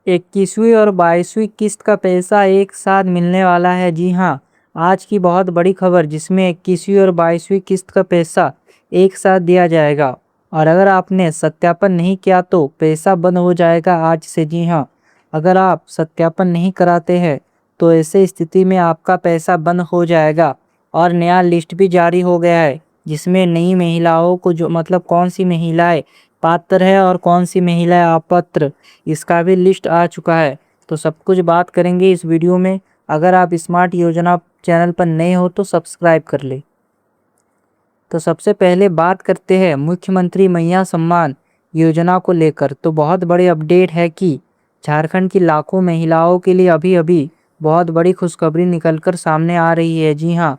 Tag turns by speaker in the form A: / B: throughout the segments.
A: 21वीं और 22वीं किस्त का पैसा एक साथ मिलने वाला है। जी हाँ, आज की बहुत बड़ी खबर जिसमें 21वीं और 22वीं किस्त का पैसा एक साथ दिया जाएगा और अगर आपने सत्यापन नहीं किया तो पैसा बंद हो जाएगा आज से। जी हाँ, अगर आप सत्यापन नहीं कराते हैं तो ऐसे स्थिति में आपका पैसा बंद हो जाएगा। और नया लिस्ट भी जारी हो गया है जिसमें नई महिलाओं को जो मतलब कौन सी महिलाएं पात्र है और कौन सी महिलाएं अपात्र, इसका भी लिस्ट आ चुका है। तो सब कुछ बात करेंगे इस वीडियो में। अगर आप स्मार्ट योजना चैनल पर नए हो तो सब्सक्राइब कर ले। तो सबसे पहले बात करते हैं मुख्यमंत्री मैया सम्मान योजना को लेकर। तो बहुत बड़ी अपडेट है कि झारखंड की लाखों महिलाओं के लिए अभी अभी बहुत बड़ी खुशखबरी निकलकर सामने आ रही है। जी हाँ,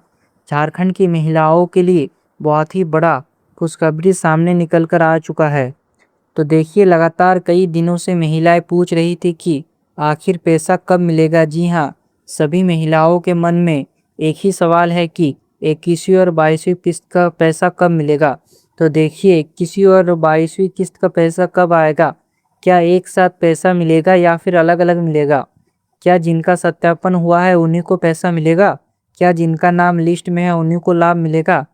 A: झारखंड की महिलाओं के लिए बहुत ही बड़ा खुशखबरी सामने निकल कर आ चुका है। तो देखिए, लगातार कई दिनों से महिलाएं पूछ रही थी कि आखिर पैसा कब मिलेगा। जी हाँ, सभी महिलाओं के मन में एक ही सवाल है कि 21वीं और 22वीं किस्त का पैसा कब मिलेगा। तो देखिए, 21वीं और 22वीं किस्त का पैसा कब आएगा। क्या एक साथ पैसा मिलेगा या फिर अलग अलग मिलेगा। क्या जिनका सत्यापन हुआ है उन्हीं को पैसा मिलेगा, क्या जिनका नाम लिस्ट में है उन्हीं को लाभ मिलेगा।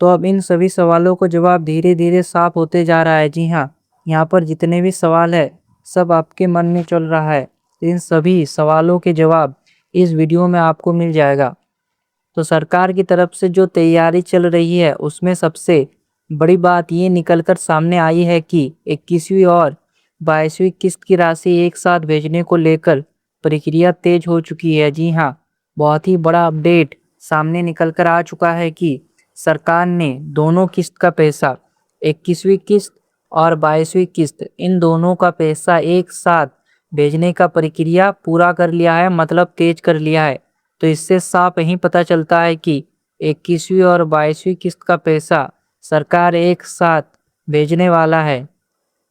A: तो अब इन सभी सवालों को जवाब धीरे धीरे साफ होते जा रहा है। जी हाँ, यहाँ पर जितने भी सवाल है सब आपके मन में चल रहा है। इन सभी सवालों के जवाब इस वीडियो में आपको मिल जाएगा। तो सरकार की तरफ से जो तैयारी चल रही है उसमें सबसे बड़ी बात ये निकलकर सामने आई है कि 21वीं और 22वीं किस्त की राशि एक साथ भेजने को लेकर प्रक्रिया तेज हो चुकी है। जी हाँ, बहुत ही बड़ा अपडेट सामने निकलकर आ चुका है कि सरकार ने दोनों किस्त का पैसा, 21वीं किस्त और 22वीं किस्त, इन दोनों का पैसा एक साथ भेजने का प्रक्रिया पूरा कर लिया है, मतलब तेज कर लिया है। तो इससे साफ यही पता चलता है कि 21वीं और 22वीं किस्त का पैसा सरकार एक साथ भेजने वाला है।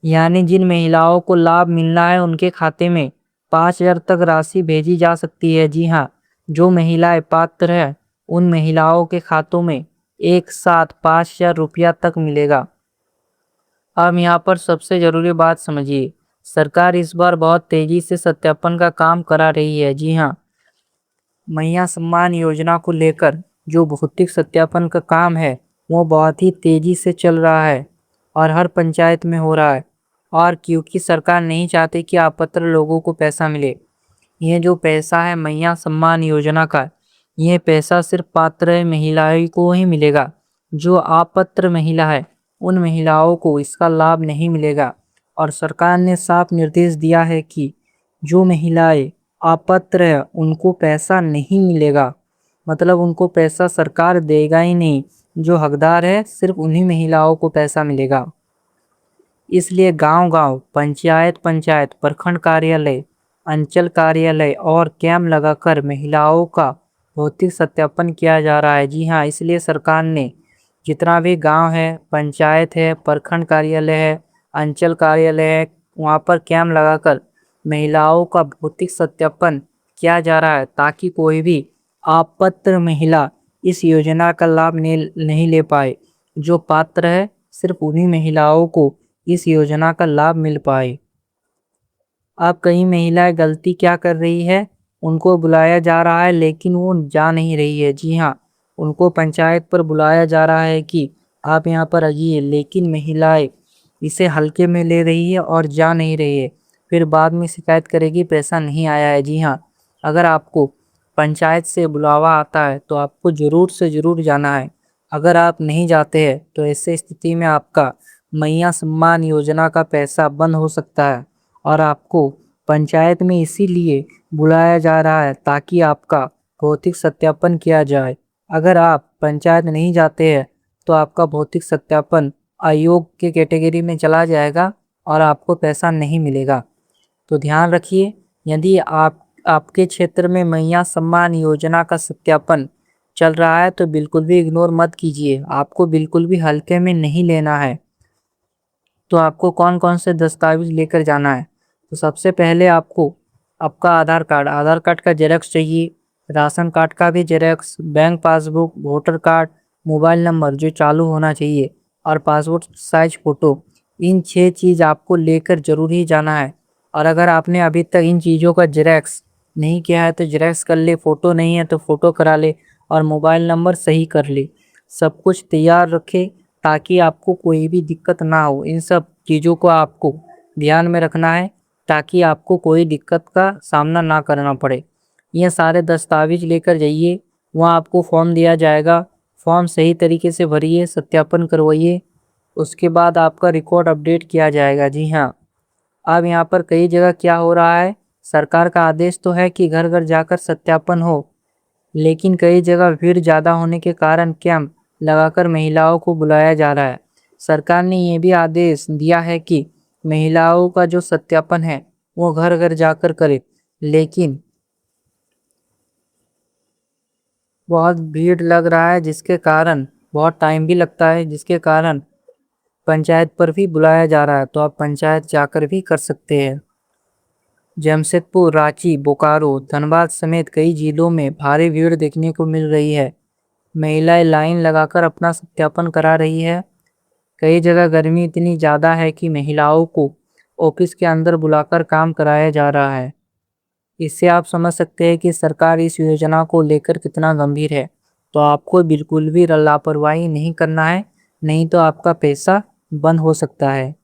A: यानी जिन महिलाओं को लाभ मिलना है उनके खाते में 5,000 तक राशि भेजी जा सकती है। जी हाँ, जो महिलाएं पात्र है उन महिलाओं के खातों में एक साथ 5,000 रुपया तक मिलेगा। अब यहाँ पर सबसे ज़रूरी बात समझिए, सरकार इस बार बहुत तेज़ी से सत्यापन का काम करा रही है। जी हाँ, मैया सम्मान योजना को लेकर जो भौतिक सत्यापन का काम है वो बहुत ही तेज़ी से चल रहा है और हर पंचायत में हो रहा है। और क्योंकि सरकार नहीं चाहती कि अपात्र लोगों को पैसा मिले, ये जो पैसा है मैया सम्मान योजना का, ये पैसा सिर्फ पात्र महिलाओं को ही मिलेगा। जो अपात्र महिला है उन महिलाओं को इसका लाभ नहीं मिलेगा। और सरकार ने साफ निर्देश दिया है कि जो महिलाएं अपात्र है उनको पैसा नहीं मिलेगा, मतलब उनको पैसा सरकार देगा ही नहीं। जो हकदार है सिर्फ उन्हीं महिलाओं को पैसा मिलेगा। इसलिए गांव-गांव, पंचायत-पंचायत, प्रखंड कार्यालय, अंचल कार्यालय और कैंप लगाकर महिलाओं का भौतिक सत्यापन किया जा रहा है। जी हाँ, इसलिए सरकार ने जितना भी गांव है, पंचायत है, प्रखंड कार्यालय है, अंचल कार्यालय है, वहाँ पर कैंप लगाकर महिलाओं का भौतिक सत्यापन किया जा रहा है ताकि कोई भी अपात्र महिला इस योजना का लाभ नहीं ले पाए। जो पात्र है सिर्फ उन्हीं महिलाओं को इस योजना का लाभ मिल पाए। अब कई महिलाएं गलती क्या कर रही है, उनको बुलाया जा रहा है लेकिन वो जा नहीं रही है। जी हाँ, उनको पंचायत पर बुलाया जा रहा है कि आप यहाँ पर आइए, लेकिन महिलाएं इसे हल्के में ले रही है और जा नहीं रही है। फिर बाद में शिकायत करेगी पैसा नहीं आया है। जी हाँ, अगर आपको पंचायत से बुलावा आता है तो आपको ज़रूर से ज़रूर जाना है। अगर आप नहीं जाते हैं तो ऐसे स्थिति में आपका मैया सम्मान योजना का पैसा बंद हो सकता है। और आपको पंचायत में इसीलिए बुलाया जा रहा है ताकि आपका भौतिक सत्यापन किया जाए। अगर आप पंचायत नहीं जाते हैं तो आपका भौतिक सत्यापन अयोग्य के कैटेगरी में चला जाएगा और आपको पैसा नहीं मिलेगा। तो ध्यान रखिए, यदि आपके क्षेत्र में मैया सम्मान योजना का सत्यापन चल रहा है तो बिल्कुल भी इग्नोर मत कीजिए, आपको बिल्कुल भी हल्के में नहीं लेना है। तो आपको कौन कौन से दस्तावेज लेकर जाना है। तो सबसे पहले आपको आपका आधार कार्ड का जेरॉक्स चाहिए, राशन कार्ड का भी xerox, bank passbook, voter card, mobile number जो चालू होना चाहिए और पासपोर्ट साइज फ़ोटो। इन 6 चीज़ आपको लेकर ज़रूर ही जाना है। और अगर आपने अभी तक इन चीज़ों का जेरॉक्स नहीं किया है तो जेरॉक्स कर ले, फ़ोटो नहीं है तो फ़ोटो करा ले और मोबाइल नंबर सही कर ले। सब कुछ तैयार रखें ताकि आपको कोई भी दिक्कत ना हो। इन सब चीज़ों को आपको ध्यान में रखना है ताकि आपको कोई दिक्कत का सामना ना करना पड़े। ये सारे दस्तावेज लेकर जाइए, वहाँ आपको फॉर्म दिया जाएगा, फॉर्म सही तरीके से भरिए, सत्यापन करवाइए, उसके बाद आपका रिकॉर्ड अपडेट किया जाएगा। जी हाँ, अब यहाँ पर कई जगह क्या हो रहा है, सरकार का आदेश तो है कि घर घर जाकर सत्यापन हो, लेकिन कई जगह भीड़ ज़्यादा होने के कारण कैंप लगाकर महिलाओं को बुलाया जा रहा है। सरकार ने ये भी आदेश दिया है कि महिलाओं का जो सत्यापन है वो घर घर जाकर करे, लेकिन बहुत भीड़ लग रहा है जिसके कारण बहुत टाइम भी लगता है, जिसके कारण पंचायत पर भी बुलाया जा रहा है। तो आप पंचायत जाकर भी कर सकते हैं। जमशेदपुर, रांची, बोकारो, धनबाद समेत कई जिलों में भारी भीड़ देखने को मिल रही है। महिलाएं लाइन लगाकर अपना सत्यापन करा रही है। कई जगह गर्मी इतनी ज़्यादा है कि महिलाओं को ऑफिस के अंदर बुलाकर काम कराया जा रहा है। इससे आप समझ सकते हैं कि सरकार इस योजना को लेकर कितना गंभीर है। तो आपको बिल्कुल भी लापरवाही नहीं करना है, नहीं तो आपका पैसा बंद हो सकता है।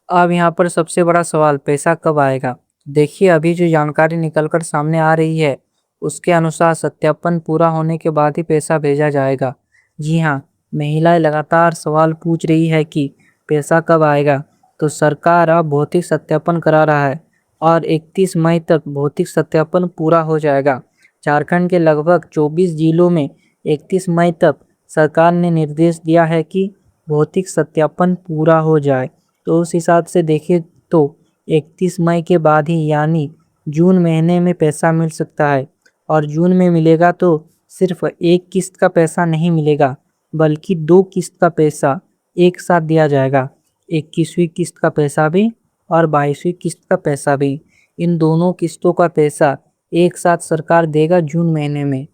A: अब यहाँ पर सबसे बड़ा सवाल, पैसा कब आएगा? देखिए, अभी जो जानकारी निकल कर सामने आ रही है उसके अनुसार सत्यापन पूरा होने के बाद ही पैसा भेजा जाएगा। जी हाँ, महिलाएं लगातार सवाल पूछ रही है कि पैसा कब आएगा। तो सरकार अब भौतिक सत्यापन करा रहा है और 31 मई तक भौतिक सत्यापन पूरा हो जाएगा। झारखंड के लगभग 24 जिलों में 31 मई तक सरकार ने निर्देश दिया है कि भौतिक सत्यापन पूरा हो जाए। तो उस हिसाब से देखें तो 31 मई के बाद ही यानी जून महीने में पैसा मिल सकता है। और जून में मिलेगा तो सिर्फ एक किस्त का पैसा नहीं मिलेगा, बल्कि 2 किस्त का पैसा एक साथ दिया जाएगा। 21वीं किस्त का पैसा भी और 22वीं किस्त का पैसा भी। इन दोनों किस्तों का पैसा एक साथ सरकार देगा जून महीने में।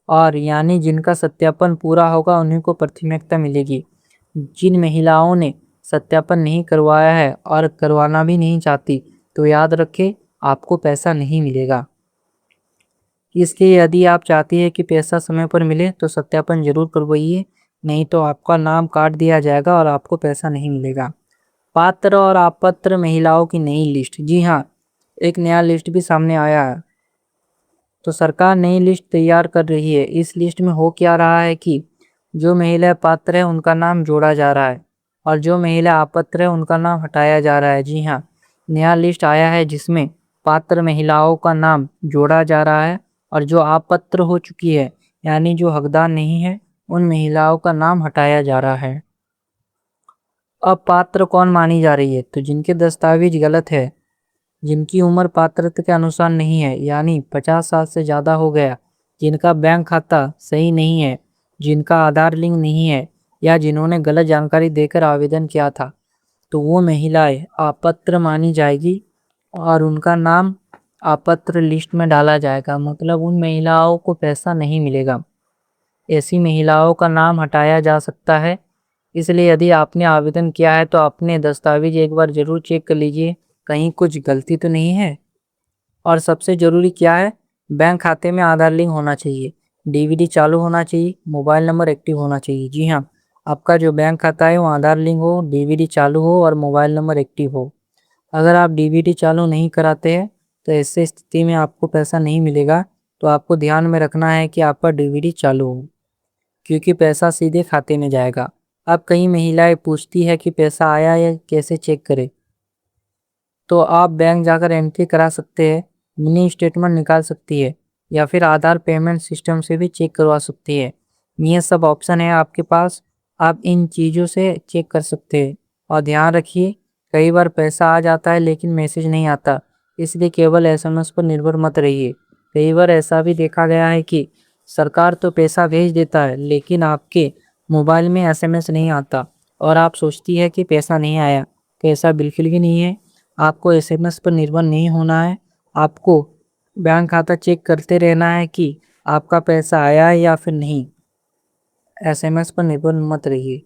A: और यानी जिनका सत्यापन पूरा होगा उन्हीं को प्राथमिकता मिलेगी। जिन महिलाओं ने सत्यापन नहीं करवाया है और करवाना भी नहीं चाहती, तो याद रखें आपको पैसा नहीं मिलेगा। इसलिए यदि आप चाहती हैं कि पैसा समय पर मिले तो सत्यापन जरूर करवाइए, नहीं तो आपका नाम काट दिया जाएगा और आपको पैसा नहीं मिलेगा। पात्र और अपात्र महिलाओं की नई लिस्ट। जी हाँ, एक नया लिस्ट भी सामने आया है। तो सरकार नई लिस्ट तैयार कर रही है। इस लिस्ट में हो क्या रहा है कि जो महिला पात्र है उनका नाम जोड़ा जा रहा है और जो महिला अपात्र है उनका नाम हटाया जा रहा है। जी हाँ, नया लिस्ट आया है जिसमें पात्र महिलाओं का नाम जोड़ा जा रहा है और जो अपात्र हो चुकी है यानी जो हकदार नहीं है उन महिलाओं का नाम हटाया जा रहा है। अब पात्र कौन मानी जा रही है? तो जिनके दस्तावेज गलत है, जिनकी उम्र पात्रता के अनुसार नहीं है यानी 50 साल से ज़्यादा हो गया, जिनका बैंक खाता सही नहीं है, जिनका आधार लिंक नहीं है या जिन्होंने गलत जानकारी देकर आवेदन किया था, तो वो महिलाएं अपात्र मानी जाएगी और उनका नाम अपात्र लिस्ट में डाला जाएगा। मतलब उन महिलाओं को पैसा नहीं मिलेगा। ऐसी महिलाओं का नाम हटाया जा सकता है। इसलिए यदि आपने आवेदन किया है तो अपने दस्तावेज एक बार ज़रूर चेक कर लीजिए, कहीं कुछ गलती तो नहीं है। और सबसे ज़रूरी क्या है, बैंक खाते में आधार लिंक होना चाहिए, डीवीडी चालू होना चाहिए, मोबाइल नंबर एक्टिव होना चाहिए। जी हाँ, आपका जो बैंक खाता है वो आधार लिंक हो, डीवीडी चालू हो और मोबाइल नंबर एक्टिव हो। अगर आप डीवीडी चालू नहीं कराते हैं तो ऐसे स्थिति में आपको पैसा नहीं मिलेगा। तो आपको ध्यान में रखना है कि आपका डीवीडी चालू हो, क्योंकि पैसा सीधे खाते में जाएगा। अब कई महिलाएं पूछती है कि पैसा आया या कैसे चेक करें। तो आप बैंक जाकर एंट्री करा सकते हैं, मिनी स्टेटमेंट निकाल सकती है या फिर आधार पेमेंट सिस्टम से भी चेक करवा सकती है। ये सब ऑप्शन है आपके पास, आप इन चीज़ों से चेक कर सकते हैं। और ध्यान रखिए, कई बार पैसा आ जाता है लेकिन मैसेज नहीं आता, इसलिए केवल एसएमएस पर निर्भर मत रहिए। कई बार ऐसा भी देखा गया है कि सरकार तो पैसा भेज देता है लेकिन आपके मोबाइल में एसएमएस नहीं आता और आप सोचती है कि पैसा नहीं आया। तो ऐसा बिल्कुल भी नहीं है। आपको एसएमएस पर निर्भर नहीं होना है, आपको बैंक खाता चेक करते रहना है कि आपका पैसा आया है या फिर नहीं। एसएमएस पर निर्भर मत रहिए।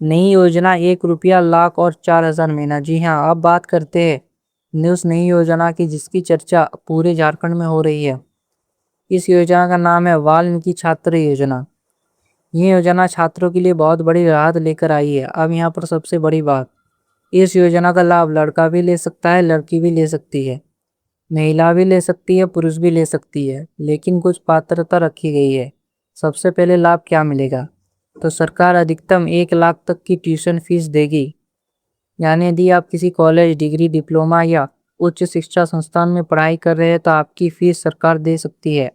A: नई योजना 1 रुपया लाख और 4,000 महीना। जी हाँ, अब बात करते हैं उस नई योजना की जिसकी चर्चा पूरे झारखंड में हो रही है। इस योजना का नाम है वाल्मीकि छात्र योजना। ये योजना छात्रों के लिए बहुत बड़ी राहत लेकर आई है। अब यहाँ पर सबसे बड़ी बात, इस योजना का लाभ लड़का भी ले सकता है, लड़की भी ले सकती है, महिला भी ले सकती है, पुरुष भी ले सकती है, लेकिन कुछ पात्रता रखी गई है। सबसे पहले लाभ क्या मिलेगा? तो सरकार अधिकतम 1 लाख तक की ट्यूशन फीस देगी। यानी यदि आप किसी कॉलेज, डिग्री, डिप्लोमा या उच्च शिक्षा संस्थान में पढ़ाई कर रहे हैं तो आपकी फीस सरकार दे सकती है।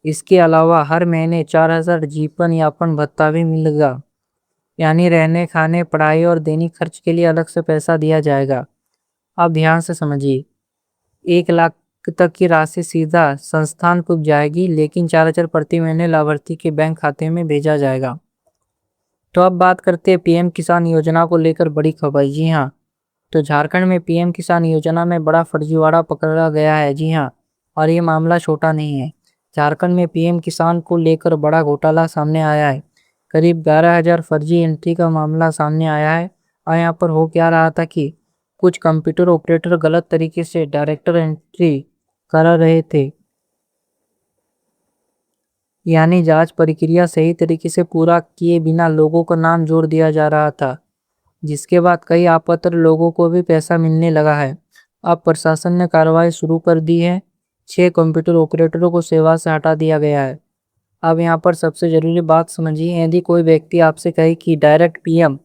A: इसके अलावा हर महीने 4,000 जीवन यापन भत्ता भी मिलेगा। यानी रहने, खाने, पढ़ाई और दैनिक खर्च के लिए अलग से पैसा दिया जाएगा। अब ध्यान से समझिए, 1 लाख तक की राशि सीधा संस्थान को जाएगी, लेकिन 4,000 प्रति महीने लाभार्थी के बैंक खाते में भेजा जाएगा। तो अब बात करते हैं पीएम किसान योजना को लेकर बड़ी खबर। जी हाँ, तो झारखंड में पीएम किसान योजना में बड़ा फर्जीवाड़ा पकड़ा गया है। जी हाँ, और ये मामला छोटा नहीं है। झारखंड में पीएम किसान को लेकर बड़ा घोटाला सामने आया है। करीब 11,000 फर्जी एंट्री का मामला सामने आया है। और यहाँ पर हो क्या रहा था कि कुछ कंप्यूटर ऑपरेटर गलत तरीके से डायरेक्टर एंट्री करा रहे थे। यानी जांच प्रक्रिया सही तरीके से पूरा किए बिना लोगों का नाम जोड़ दिया जा रहा था, जिसके बाद कई अपात्र लोगों को भी पैसा मिलने लगा है। अब प्रशासन ने कार्रवाई शुरू कर दी है। 6 कंप्यूटर ऑपरेटरों को सेवा से हटा दिया गया है। अब यहाँ पर सबसे जरूरी बात समझिए, यदि कोई व्यक्ति आपसे कहे कि डायरेक्ट पीएम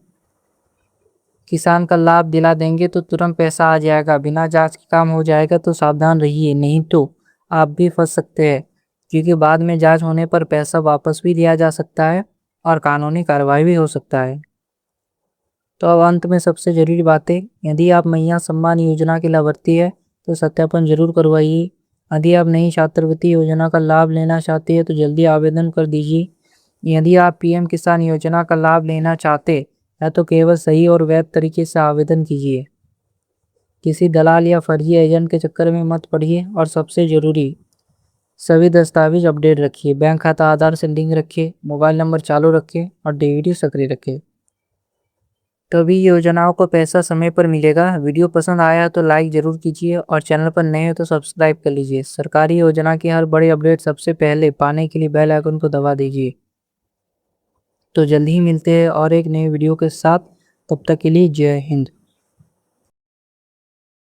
A: किसान का लाभ दिला देंगे तो तुरंत पैसा आ जाएगा, बिना जांच के काम हो जाएगा, तो सावधान रहिए, नहीं तो आप भी फंस सकते हैं। क्योंकि बाद में जांच होने पर पैसा वापस भी दिया जा सकता है और कानूनी कार्रवाई भी हो सकता है। तो अब अंत में सबसे जरूरी बातें, यदि आप मैया सम्मान योजना के लाभार्थी है तो सत्यापन जरूर करवाइए। यदि आप नई छात्रवृत्ति योजना का लाभ लेना चाहते हैं तो जल्दी आवेदन कर दीजिए। यदि आप पीएम किसान योजना का लाभ लेना चाहते हैं तो केवल सही और वैध तरीके से आवेदन कीजिए। किसी दलाल या फर्जी एजेंट के चक्कर में मत पड़िए। और सबसे जरूरी, सभी दस्तावेज अपडेट रखिए, बैंक खाता आधार से लिंक रखिए, मोबाइल नंबर चालू रखिए और डीवीडी सक्रिय रखिए, तभी योजनाओं को पैसा समय पर मिलेगा। वीडियो पसंद आया तो लाइक जरूर कीजिए और चैनल पर नए हो तो सब्सक्राइब कर लीजिए। सरकारी योजना की हर बड़ी अपडेट सबसे पहले पाने के लिए बेल आइकन को दबा दीजिए। तो जल्द ही मिलते हैं और एक नए वीडियो के साथ। तब तक के लिए जय हिंद।